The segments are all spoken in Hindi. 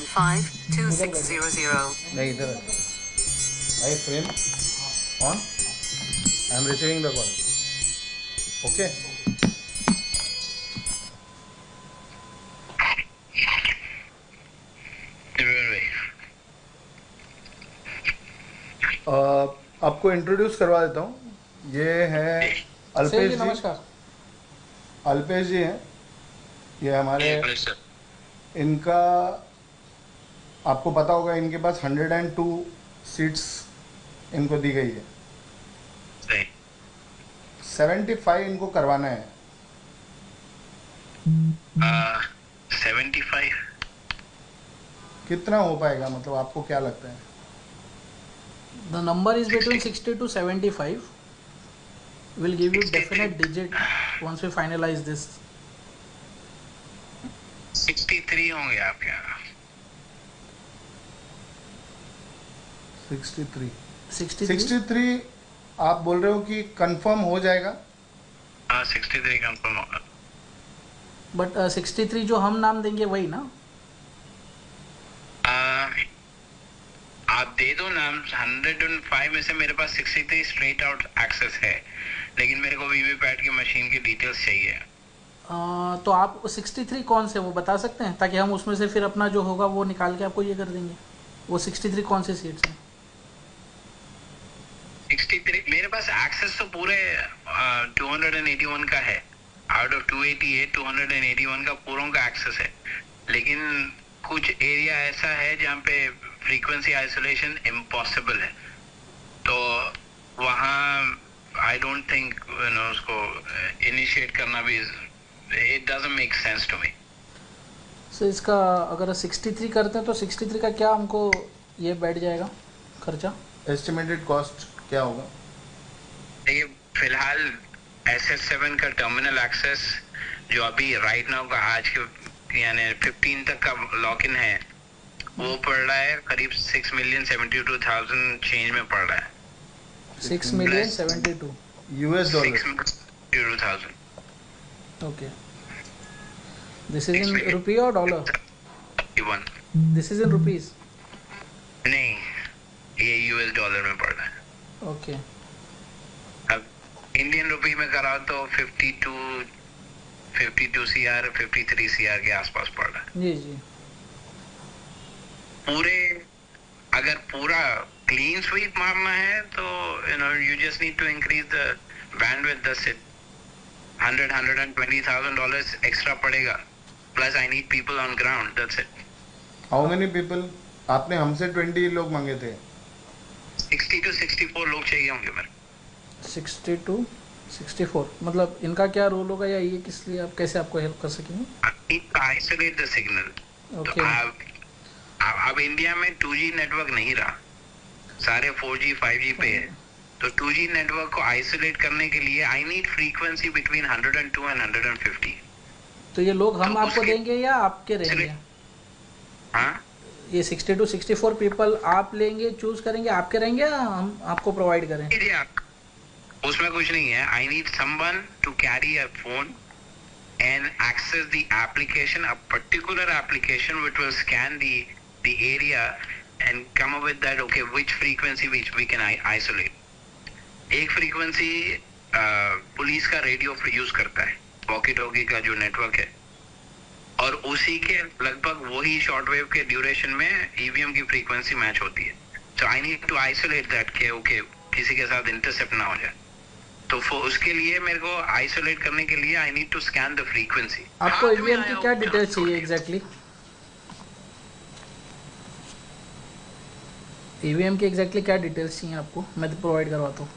752600. नहीं इधर I frame on I am receiving the call okay आपको इंट्रोड्यूस करवा देता हूँ ये है अल्पेश जी नमस्कार अल्पेश जी हैं ये हमारे इनका आपको पता होगा इनके पास 102 सीट्स इनको दी गई है 75 इनको करवाना है 75 कितना हो पाएगा मतलब आपको क्या लगता है the number is between 60 to 75 we'll give you definite digit once we finalize this 63 होंगे आपके यहाँ 63 आप बोल रहे हो कि कंफर्म हो जाएगा हाँ 63 कंफर्म होगा बट 63 जो हम नाम देंगे वही ना आप दे दो नाम 105 में से मेरे पास 63 स्ट्रेट आउट एक्सेस है लेकिन मेरे को वीवीपैट की मशीन की डिटेल्स चाहिए तो आप 63 कौन से वो बता सकते हैं ताकि हम उसमें से फिर अपना जो होगा वो निकाल के आपको ये कर देंगे वो 63 कौन से सीट्स हैं 63 मेरे पास एक्सेस तो पूरे 281 का है आउट ऑफ 288 281 का पूरों का एक्सेस है लेकिन कुछ एरिया ऐसा है जहाँ पे फ्रीक्वेंसी आइसोलेशन इम्पॉसिबल है तो वहाँ आई डोंट थिंक उसको इनिशिएट करना भी it doesn't make sense to me so इसका अगर 63 करते हैं तो 63 का क्या हमको ये बैठ जाएगा खर्चा एस्टिमेटेड कॉस्ट क्या होगा देखिए फिलहाल SS7 का टर्मिनल एक्सेस जो अभी राइट नाउ का आज के यानी 15 तक का लॉक इन है वो पड़ रहा है करीब 6,72,000 चेंज में पड़ रहा है 6,72,000 US dollar 6,72,000 okay this is in rupee और dollar this is in rupees नहीं ये US डॉलर में पड़ रहा है ओके अब इंडियन रुपी में कराओ तो 52 CR 53 CR के आसपास पड़ रहा है जी जी पूरे अगर पूरा क्लीन स्वीप मारना है तो you just need to increase the bandwidth that's it $120,000 extra पड़ेगा plus I need people on ground that's it how many people आपने हमसे 20 लोग मांगे थे 60 to 64 लोग चाहिए होंगे मेरे 60 to 64 मतलब इनका क्या रोल होगा या ये किस लिए आप कैसे आपको हेल्प कर सकेंगे आइसोलेट द सिग्नल ओके अब इंडिया में 2G नेटवर्क नहीं रहा सारे 4G 5G पे है तो 2G नेटवर्क को आइसोलेट करने के लिए I need frequency between 102 and 150 तो ये लोग हम आपको देंगे या आपके रहेंगे हाँ ये 60 to 64 पीपल आप लेंगे चूज करेंगे आपके रहेंगे या हम आपको प्रोवाइड करें उसमें कुछ नहीं है I need someone to carry a phone and access the application, a particular application which will scan the area and come up with that okay which frequency which we can isolate एक frequency पुलिस का रेडियो यूज करता है वॉकी टॉकी का जो नेटवर्क है और उसी के लगभग वही शॉर्टवेव के ड्यूरेशन में ईवीएम की फ्रीक्वेंसी मैच होती है so I need to isolate that के okay किसी के साथ इंटरसेप्ट ना हो जाए तो उसके लिए मेरे को आइसोलेट करने के लिए I need to scan the frequency आपको ईवीएम की क्या डिटेल्स चाहिए एग्जैक्टली ईवीएम की एग्जैक्टली क्या डिटेल्स चाहिए आपको मैं तो प्रोवाइड करवाता हूँ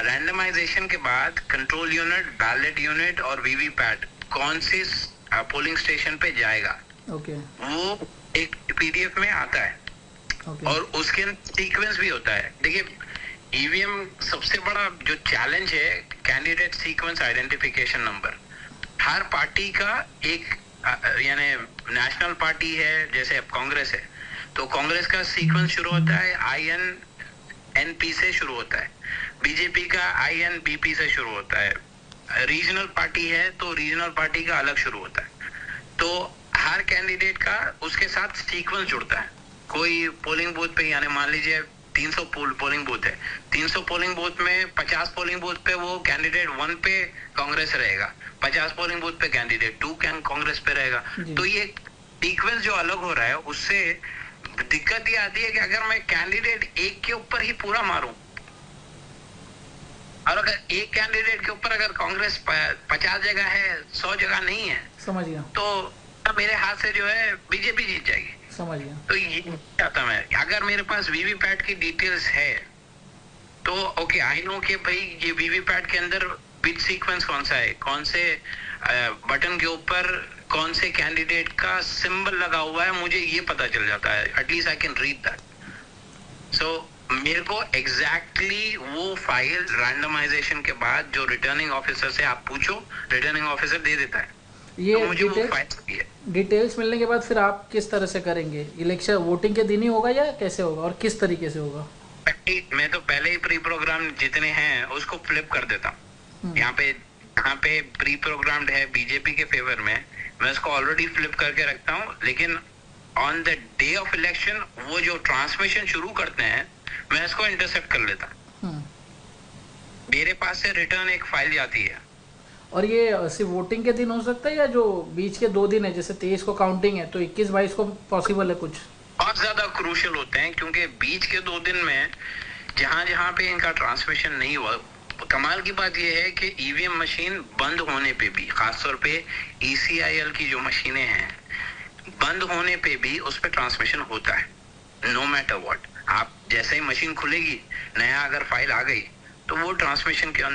रैंडमाइजेशन के बाद कंट्रोल यूनिट बैलेट यूनिट और वीवीपैट कौन से पोलिंग स्टेशन पे जाएगा ओके वो एक पीडीएफ में आता है और उसके सीक्वेंस भी होता है देखिए ईवीएम सबसे बड़ा जो चैलेंज है कैंडिडेट सीक्वेंस आइडेंटिफिकेशन नंबर हर पार्टी का एक यानी नेशनल पार्टी है जैसे अब कांग्रेस है तो कांग्रेस का सीक्वेंस शुरू होता है INNP से शुरू होता है बीजेपी का INBP से शुरू होता है रीजनल पार्टी है तो रीजनल पार्टी का अलग शुरू होता है तो हर कैंडिडेट का उसके साथ सीक्वेंस जुड़ता है। कोई पोलिंग बूथ पे, यानी मान लीजिए 300 पोलिंग बूथ है, 300 पोलिंग बूथ में 50 पोलिंग बूथ पे वो कैंडिडेट 1 पे कांग्रेस रहेगा, 50 पोलिंग बूथ पे कैंडिडेट 2 कांग्रेस पे रहेगा। तो ये सीक्वेंस जो अलग हो रहा है, उससे दिक्कत ये आती है कि अगर मैं कैंडिडेट एक के ऊपर ही पूरा मारूं, और अगर एक कैंडिडेट के ऊपर अगर कांग्रेस 50 जगह है, 100 जगह नहीं है, समझ गया, तो मेरे हाथ से जो है बीजेपी जीत जाएगी। समझ गया। तो ये चाहता मैं, अगर मेरे पास वीवीपैट की डिटेल्स है तो ओके, आई नो कि भाई ये वीवीपैट के अंदर बिट सीक्वेंस कौन सा है, कौन से बटन के ऊपर कौन से कैंडिडेट का सिंबल लगा हुआ है, मुझे ये पता चल जाता है। At least I can read that. So मेरे को एग्जैक्टली वो फाइल रैंडमाइजेशन के बाद जो रिटर्निंग ऑफिसर से आप पूछो, रिटर्निंग ऑफिसर दे देता है। ये तो मुझे वो फाइल चाहिए। डिटेल्स मिलने के बाद फिर आप किस तरह से करेंगे? इलेक्शन वोटिंग के दिन ही होगा या कैसे होगा और किस तरीके से होगा? मैं तो पहले ही प्री प्रोग्राम जितने हैं उसको फ्लिप कर देता हूँ। यहाँ पे प्री प्रोग्राम्ड है बीजेपी के फेवर में, मैं उसको ऑलरेडी फ्लिप करके रखता हूँ। लेकिन on the day of election वो जो ट्रांसमिशन शुरू करते हैं, मैं इसको इंटरसेप्ट कर लेता हूँ। मेरे पास से रिटर्न एक फाइल जाती है। और ये सिर्फ वोटिंग के दिन हो सकता है या जो बीच के 2 दिन है, जैसे 23 को काउंटिंग है तो 21-22 को पॉसिबल है कुछ? बहुत ज्यादा क्रूशियल होते हैं, क्योंकि बीच के 2 दिन में जहां पे इनका ट्रांसमिशन नहीं हुआ, कमाल की बात यह है कि ईवीएम मशीन बंद होने पे भी, खासतौर पे ECIL की जो मशीनें हैं, बंद होने पे भी उस पर ट्रांसमिशन होता है, नो मैटर व्हाट। आप जैसे ही मशीन खुलेगी, नया अगर फाइल आ गई, तो वो ट्रांसमिशन के अंदर